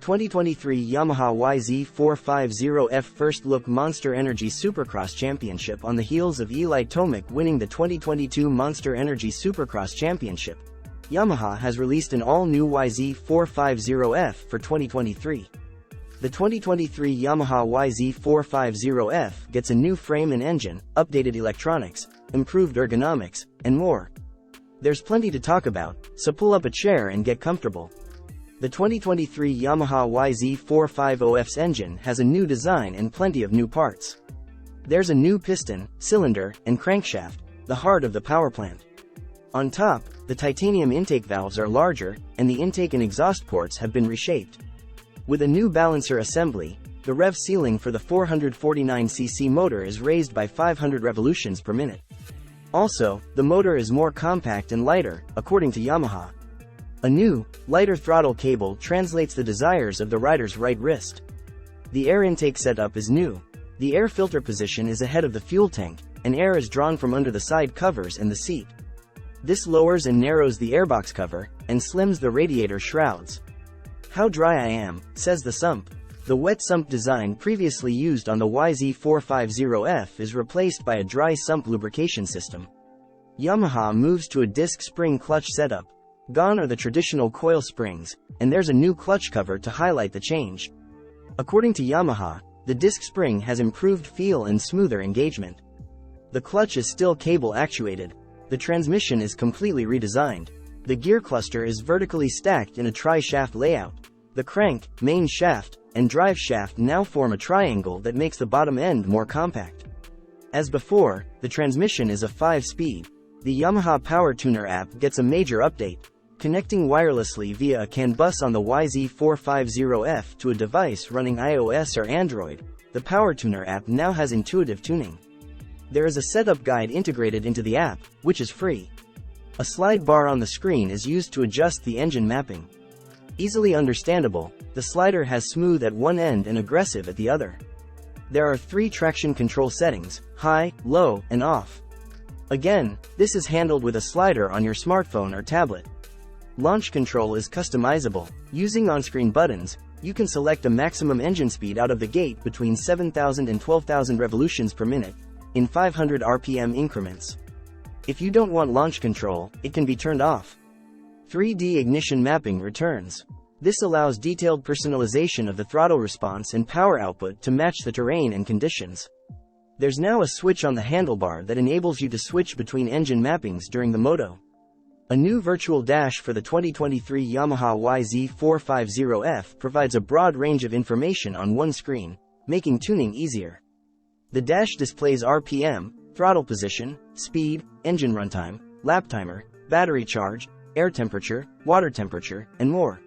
2023 Yamaha YZ450F First Look Monster Energy Supercross Championship on the heels of Eli Tomac winning the 2022 Monster Energy Supercross Championship. Yamaha has released an all-new YZ450F for 2023. The 2023 Yamaha YZ450F gets a new frame and engine, updated electronics, improved ergonomics, and more. There's plenty to talk about, so pull up a chair and get comfortable. The 2023 Yamaha YZ450F's engine has a new design and plenty of new parts. There's a new piston, cylinder, and crankshaft, the heart of the powerplant. On top, the titanium intake valves are larger, and the intake and exhaust ports have been reshaped. With a new balancer assembly, the rev ceiling for the 449cc motor is raised by 500 revolutions per minute. Also, the motor is more compact and lighter, according to Yamaha. A new, lighter throttle cable translates the desires of the rider's right wrist. The air intake setup is new. The air filter position is ahead of the fuel tank, and air is drawn from under the side covers and the seat. This lowers and narrows the airbox cover, and slims the radiator shrouds. "How dry I am," says the sump. The wet sump design previously used on the YZ450F is replaced by a dry sump lubrication system. Yamaha moves to a disc spring clutch setup. Gone are the traditional coil springs, and there's a new clutch cover to highlight the change. According to Yamaha, the disc spring has improved feel and smoother engagement. The clutch is still cable actuated. The transmission is completely redesigned. The gear cluster is vertically stacked in a tri-shaft layout. The crank, main shaft, and drive shaft now form a triangle that makes the bottom end more compact. As before, the transmission is a 5-speed. The Yamaha Power Tuner app gets a major update. Connecting wirelessly via a CAN bus on the YZ450F to a device running iOS or Android, the Power Tuner app now has intuitive tuning. There is a setup guide integrated into the app, which is free. A slide bar on the screen is used to adjust the engine mapping. Easily understandable, the slider has smooth at one end and aggressive at the other. There are 3 traction control settings: high, low, and off. Again, this is handled with a slider on your smartphone or tablet. Launch control is customizable. Using on-screen buttons, you can select a maximum engine speed out of the gate between 7,000 and 12,000 revolutions per minute, in 500 RPM increments. If you don't want launch control, it can be turned off. 3D ignition mapping returns. This allows detailed personalization of the throttle response and power output to match the terrain and conditions. There's now a switch on the handlebar that enables you to switch between engine mappings during the moto. A new virtual dash for the 2023 Yamaha YZ450F provides a broad range of information on one screen, making tuning easier. The dash displays RPM, throttle position, speed, engine runtime, lap timer, battery charge, air temperature, water temperature, and more.